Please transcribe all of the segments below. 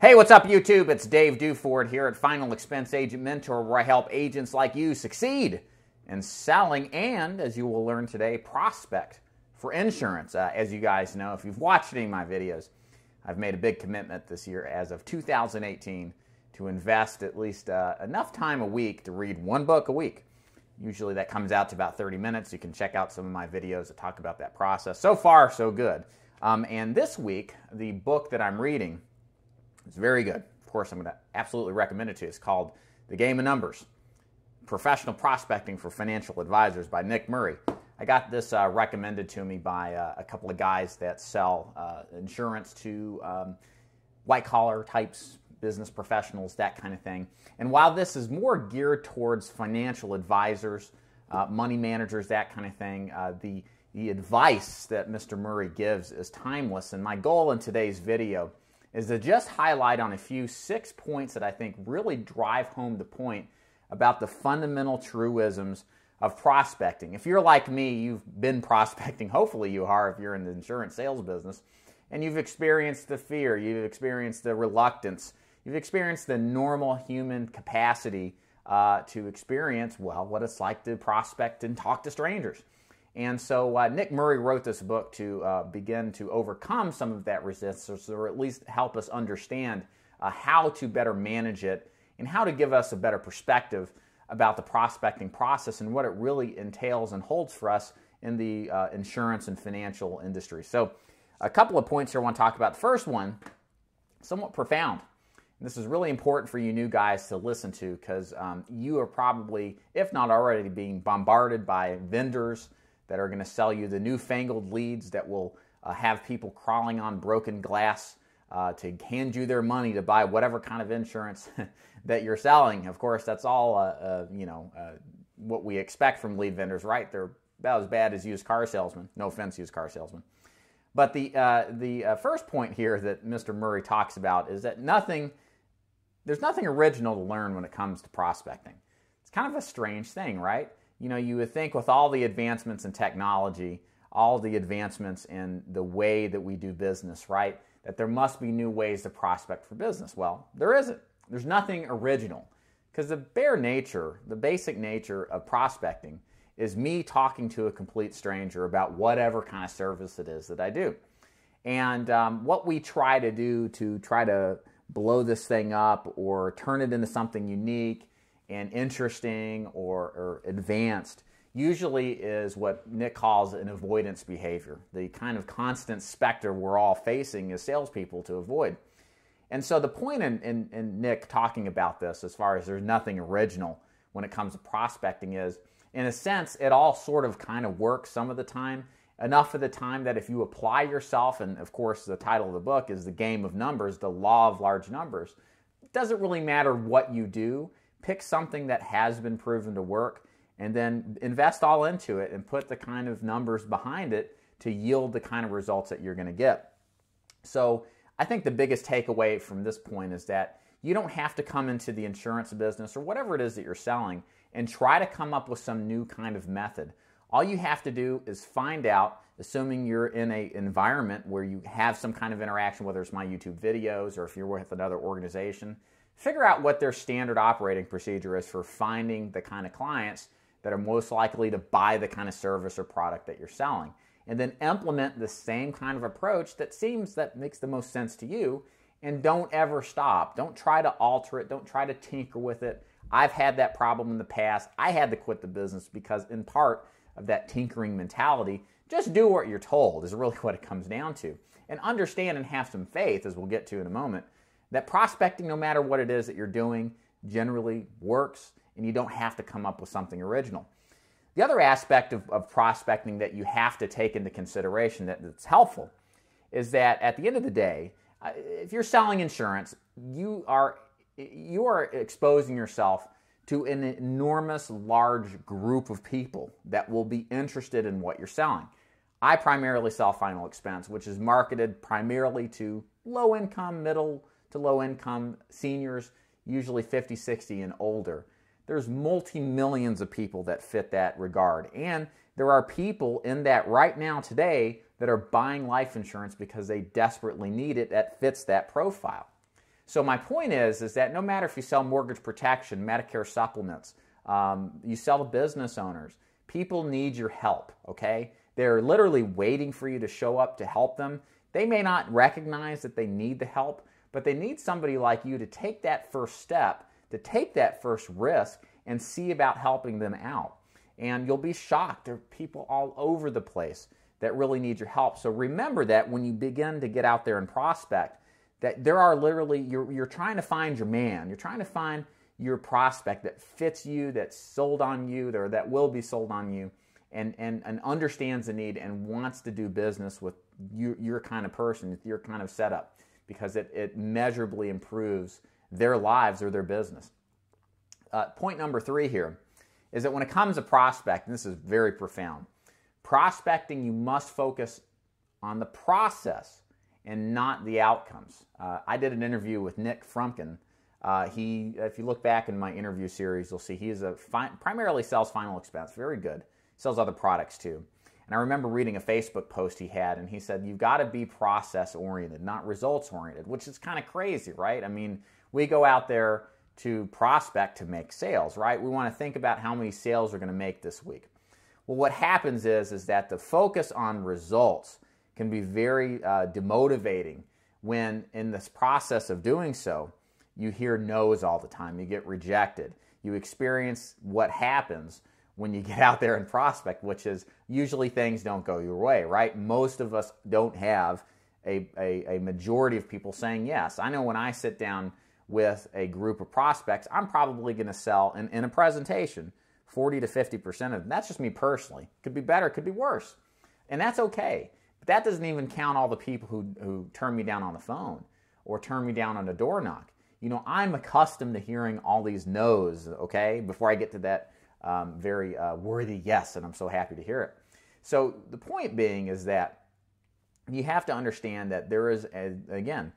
Hey, what's up, YouTube? It's Dave Duford here at Final Expense Agent Mentor, where I help agents like you succeed in selling and, as you will learn today, prospect for insurance. As you guys know, if you've watched any of my videos, I've made a big commitment this year as of 2018 to invest at least enough time a week to read one book a week. Usually that comes out to about 30 minutes. You can check out some of my videos that talk about that process. So far, so good. And this week, the book that I'm reading is very good. Of course, I'm going to absolutely recommend it to you. It's called The Game of Numbers, Professional Prospecting for Financial Advisors by Nick Murray. I got this recommended to me by a couple of guys that sell insurance to white-collar types, business professionals, that kind of thing. And while this is more geared towards financial advisors, money managers, that kind of thing, the advice that Mr. Murray gives is timeless. And my goal in today's video is to just highlight on a few 6 points that I think really drive home the point about the fundamental truisms of prospecting. If you're like me, you've been prospecting. Hopefully you are if you're in the insurance sales business. And you've experienced the fear, you've experienced the reluctance, you've experienced the normal human capacity to experience, well, what it's like to prospect and talk to strangers. And so Nick Murray wrote this book to begin to overcome some of that resistance, or at least help us understand how to better manage it and how to give us a better perspective about the prospecting process and what it really entails and holds for us in the insurance and financial industry. So a couple of points here I want to talk about. The first one, somewhat profound. And this is really important for you new guys to listen to because you are probably, if not already, being bombarded by vendors that are going to sell you the newfangled leads that will have people crawling on broken glass to hand you their money to buy whatever kind of insurance that you're selling. Of course, that's all what we expect from lead vendors, right? They're about as bad as used car salesmen. No offense, used car salesmen. But the first point here that Mr. Murray talks about is that there's nothing original to learn when it comes to prospecting. It's kind of a strange thing, right? You know, you would think with all the advancements in technology, all the advancements in the way that we do business, right, that there must be new ways to prospect for business. Well, there isn't. There's nothing original because the basic nature of prospecting is me talking to a complete stranger about whatever kind of service it is that I do. And what we try to do to try to blow this thing up or turn it into something unique and interesting or advanced usually is what Nick calls an avoidance behavior, the kind of constant specter we're all facing as salespeople to avoid. And so the point in Nick talking about this, as far as there's nothing original when it comes to prospecting, is, in a sense, it all sort of kind of works some of the time, enough of the time that if you apply yourself, and of course the title of the book is The Game of Numbers, the law of large numbers, it doesn't really matter what you do. Pick something that has been proven to work and then invest all into it and put the kind of numbers behind it to yield the kind of results that you're going to get. So I think the biggest takeaway from this point is that you don't have to come into the insurance business or whatever it is that you're selling and try to come up with some new kind of method. All you have to do is find out, assuming you're in an environment where you have some kind of interaction, whether it's my YouTube videos or if you're with another organization, figure out what their standard operating procedure is for finding the kind of clients that are most likely to buy the kind of service or product that you're selling. And then implement the same kind of approach that makes the most sense to you, and don't ever stop. Don't try to alter it. Don't try to tinker with it. I've had that problem in the past. I had to quit the business because, in part, of that tinkering mentality. Just do what you're told is really what it comes down to. And understand and have some faith, as we'll get to in a moment, that prospecting, no matter what it is that you're doing, generally works, and you don't have to come up with something original. The other aspect of prospecting that you have to take into consideration that's helpful is that at the end of the day, if you're selling insurance, you are exposing yourself to an enormous, large group of people that will be interested in what you're selling. I primarily sell Final Expense, which is marketed primarily to low-income, middle to low-income seniors, usually 50, 60, and older. There's multi-millions of people that fit that regard. And there are people in that right now today that are buying life insurance because they desperately need it that fits that profile. So my point is that no matter if you sell mortgage protection, Medicare supplements, you sell to business owners, people need your help, okay? They're literally waiting for you to show up to help them. They may not recognize that they need the help, but they need somebody like you to take that first step, to take that first risk, and see about helping them out. And you'll be shocked. There are people all over the place that really need your help. So remember that when you begin to get out there and prospect, that there are literally, you're trying to find your man. You're trying to find your prospect that fits you, that's sold on you, or that will be sold on you, and understands the need and wants to do business with your kind of person, with your kind of setup, because it measurably improves their lives or their business. Point number 3 here is that when it comes to prospecting, this is very profound. Prospecting, you must focus on the process and not the outcomes. I did an interview with Nick Frumkin. If you look back in my interview series, you'll see he is primarily sells final expense, very good. Sells other products too. And I remember reading a Facebook post he had, and he said, you've got to be process-oriented, not results-oriented, which is kind of crazy, right? I mean, we go out there to prospect to make sales, right? We want to think about how many sales we're going to make this week. Well, what happens is that the focus on results can be very demotivating when in this process of doing so, you hear no's all the time. You get rejected. You experience what happens when you get out there and prospect, which is usually things don't go your way, right? Most of us don't have a majority of people saying yes. I know when I sit down with a group of prospects, I'm probably going to sell in a presentation 40 to 50% of them. That's just me personally. Could be better, could be worse. And that's okay. But that doesn't even count all the people who turn me down on the phone or turn me down on a door knock. You know, I'm accustomed to hearing all these no's, okay, before I get to that very worthy yes, and I'm so happy to hear it. So the point being is that you have to understand that there is, again,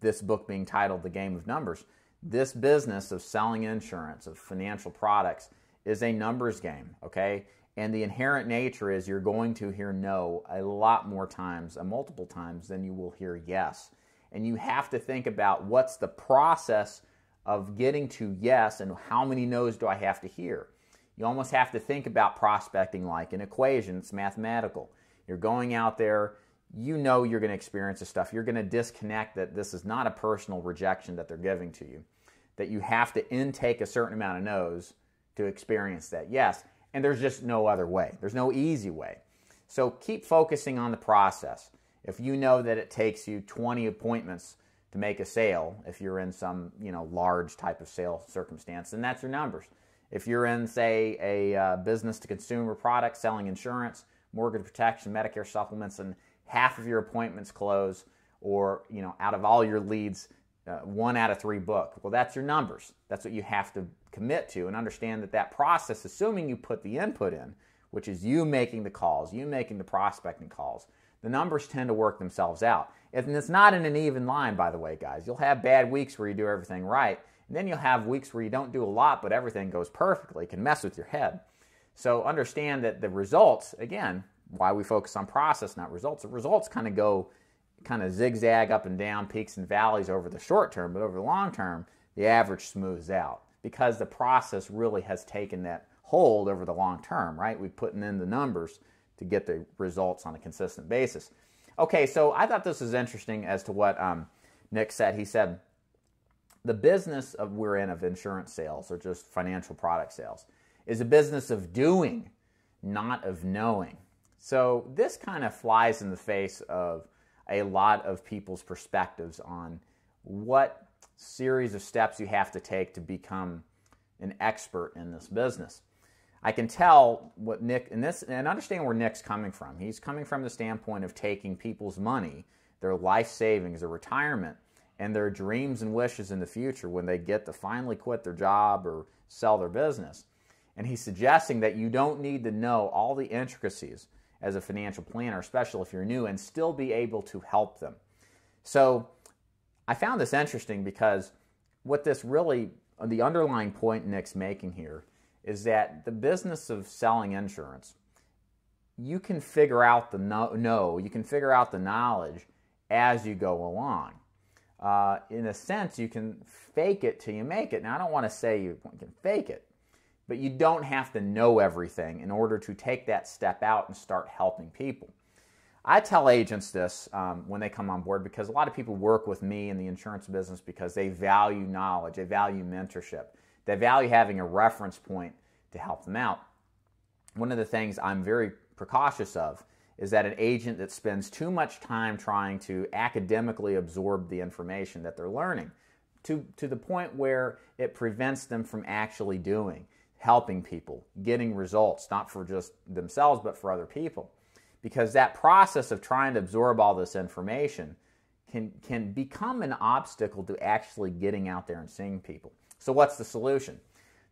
this book being titled The Game of Numbers, this business of selling insurance, of financial products, is a numbers game, okay? And the inherent nature is you're going to hear no a lot more times, multiple times, than you will hear yes. And you have to think about what's the process of getting to yes and how many no's do I have to hear. You almost have to think about prospecting like an equation. It's mathematical. You're going out there, you know you're going to experience this stuff. You're going to disconnect that this is not a personal rejection that they're giving to you, that you have to intake a certain amount of no's to experience that yes. And there's just no other way. There's no easy way. So keep focusing on the process. If you know that it takes you 20 appointments to make a sale, if you're in some large type of sale circumstance, then that's your numbers. If you're in, say, a business-to-consumer product, selling insurance, mortgage protection, Medicare supplements, and half of your appointments close, or out of all your leads, 1 out of 3 book. Well, that's your numbers. That's what you have to commit to and understand that process, assuming you put the input in, which is you making the calls, you making the prospecting calls, the numbers tend to work themselves out. And it's not in an even line, by the way, guys. You'll have bad weeks where you do everything right, and then you'll have weeks where you don't do a lot, but everything goes perfectly. It can mess with your head. So understand that the results, again, why we focus on process, not results. The results kind of zigzag up and down, peaks and valleys over the short term, but over the long term, the average smooths out because the process really has taken that hold over the long term, right? We're putting in the numbers to get the results on a consistent basis. Okay, so I thought this was interesting as to what Nick said. He said, the business we're in of insurance sales or just financial product sales is a business of doing, not of knowing. So this kind of flies in the face of a lot of people's perspectives on what series of steps you have to take to become an expert in this business. I can tell what Nick, and understand where Nick's coming from. He's coming from the standpoint of taking people's money, their life savings, their retirement, and their dreams and wishes in the future when they get to finally quit their job or sell their business. And he's suggesting that you don't need to know all the intricacies as a financial planner, especially if you're new, and still be able to help them. So I found this interesting because what this really, the underlying point Nick's making here is that the business of selling insurance, you can figure out the you can figure out the knowledge as you go along. in a sense, you can fake it till you make it. Now, I don't want to say you can fake it, but you don't have to know everything in order to take that step out and start helping people. I tell agents this when they come on board, because a lot of people work with me in the insurance business because they value knowledge, they value mentorship, they value having a reference point to help them out. One of the things I'm very precautious of is that an agent that spends too much time trying to academically absorb the information that they're learning to the point where it prevents them from actually doing, helping people, getting results, not for just themselves but for other people. Because that process of trying to absorb all this information can become an obstacle to actually getting out there and seeing people. So what's the solution?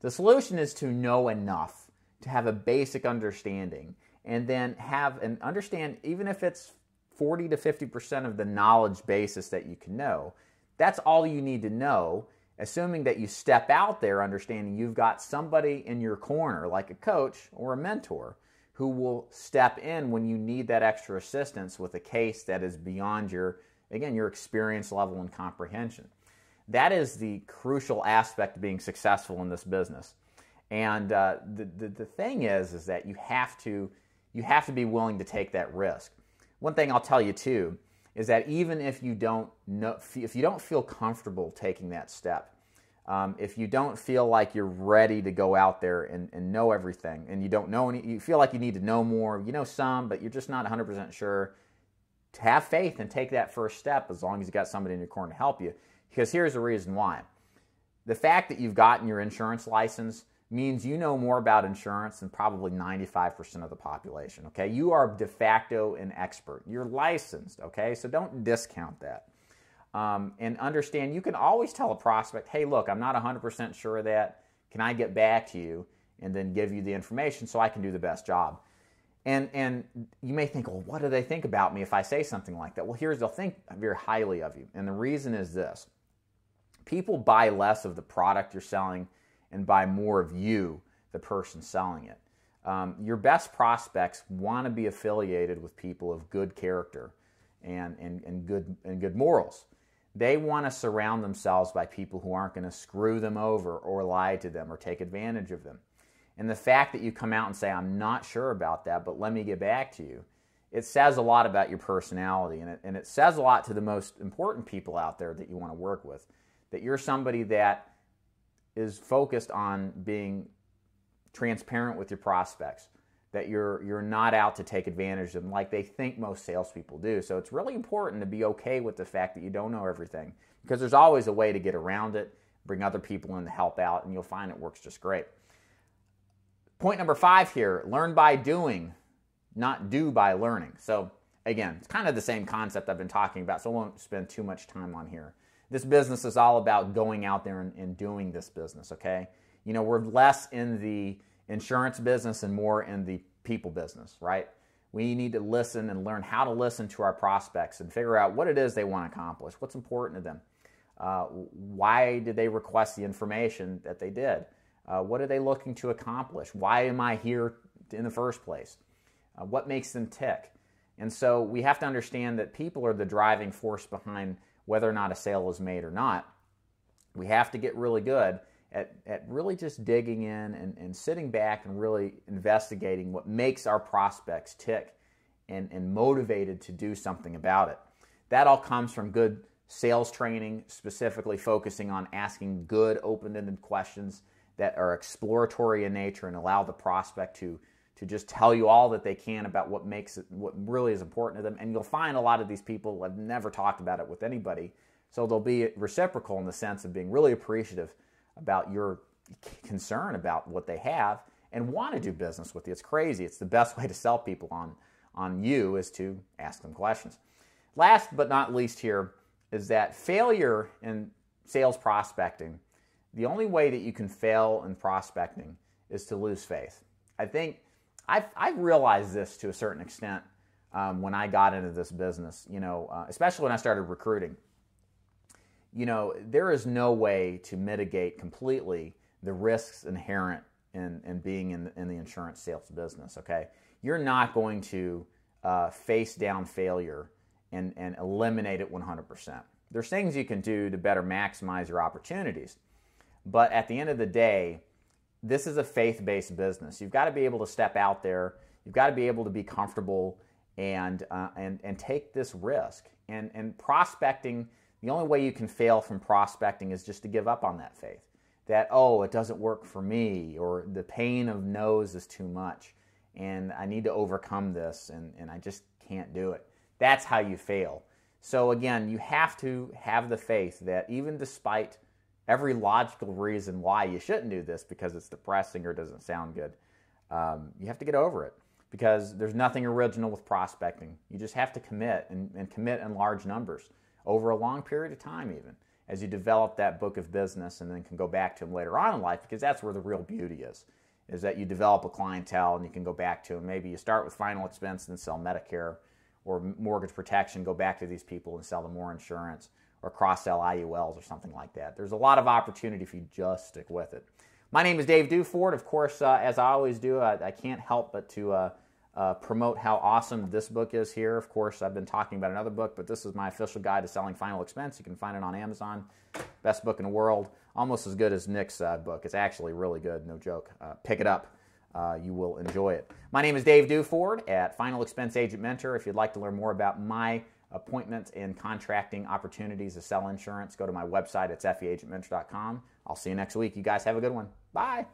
The solution is to know enough, to have a basic understanding, and then understand, even if it's 40 to 50% of the knowledge basis that you can know, that's all you need to know, assuming that you step out there understanding you've got somebody in your corner, like a coach or a mentor, who will step in when you need that extra assistance with a case that is beyond your experience level and comprehension. That is the crucial aspect of being successful in this business. And the thing is that you have to be willing to take that risk. One thing I'll tell you too is that even if you don't feel comfortable taking that step, if you don't feel like you're ready to go out there and know everything, and you don't know you feel like you need to know more, you know some, but you're just not 100% sure, to have faith and take that first step as long as you've got somebody in your corner to help you. Because here's the reason why. The fact that you've gotten your insurance license means you know more about insurance than probably 95% of the population, okay? You are de facto an expert. You're licensed, okay? So don't discount that. And understand, you can always tell a prospect, hey, look, I'm not 100% sure of that. Can I get back to you and then give you the information so I can do the best job? And you may think, well, what do they think about me if I say something like that? Well, they'll think very highly of you. And the reason is this. People buy less of the product you're selling and buy more of you, the person selling it. Your best prospects want to be affiliated with people of good character and good morals. They want to surround themselves by people who aren't going to screw them over or lie to them or take advantage of them. And the fact that you come out and say, I'm not sure about that, but let me get back to you, it says a lot about your personality, and it says a lot to the most important people out there that you want to work with, that you're somebody that is focused on being transparent with your prospects, that you're not out to take advantage of them like they think most salespeople do. So it's really important to be okay with the fact that you don't know everything, because there's always a way to get around it, bring other people in to help out, and you'll find it works just great. Point number 5 here, learn by doing, not do by learning. So again, it's kind of the same concept I've been talking about, so I won't spend too much time on here. This business is all about going out there and doing this business, okay? You know, we're less in the insurance business and more in the people business, right? We need to listen and learn how to listen to our prospects and figure out what it is they want to accomplish, what's important to them. Why did they request the information that they did? What are they looking to accomplish? Why am I here in the first place? What makes them tick? And so we have to understand that people are the driving force behind whether or not a sale is made or not. We have to get really good at really just digging in and sitting back and really investigating what makes our prospects tick and motivated to do something about it. That all comes from good sales training, specifically focusing on asking good open-ended questions that are exploratory in nature and allow the prospect to just tell you all that they can about what really is important to them. And you'll find a lot of these people have never talked about it with anybody, so they'll be reciprocal in the sense of being really appreciative about your concern about what they have and want to do business with you. It's crazy. It's the best way to sell people on you is to ask them questions. Last but not least here is that failure in sales prospecting, the only way that you can fail in prospecting is to lose faith. I think I've realized this to a certain extent when I got into this business, especially when I started recruiting. There is no way to mitigate completely the risks inherent in being in the insurance sales business, okay? You're not going to face down failure and eliminate it 100%. There's things you can do to better maximize your opportunities. But at the end of the day, this is a faith-based business. You've got to be able to step out there. You've got to be able to be comfortable and take this risk. And prospecting, the only way you can fail from prospecting is just to give up on that faith. That, oh, it doesn't work for me, or the pain of no's is too much, and I need to overcome this, and I just can't do it. That's how you fail. So again, you have to have the faith that even despite every logical reason why you shouldn't do this, because it's depressing or doesn't sound good, you have to get over it, because there's nothing original with prospecting. You just have to commit, and commit in large numbers over a long period of time even, as you develop that book of business and then can go back to them later on in life, because that's where the real beauty is that you develop a clientele and you can go back to them. Maybe you start with final expense and sell Medicare or mortgage protection, go back to these people and sell them more insurance, or cross-sell IULs or something like that. There's a lot of opportunity if you just stick with it. My name is Dave Duford. Of course, as I always do, I can't help but to promote how awesome this book is here. Of course, I've been talking about another book, but this is my official guide to selling final expense. You can find it on Amazon. Best book in the world. Almost as good as Nick's book. It's actually really good, no joke. Pick it up. You will enjoy it. My name is Dave Duford at Final Expense Agent Mentor. If you'd like to learn more about my appointment and contracting opportunities to sell insurance, go to my website. It's feagentmentor.com. I'll see you next week. You guys have a good one. Bye.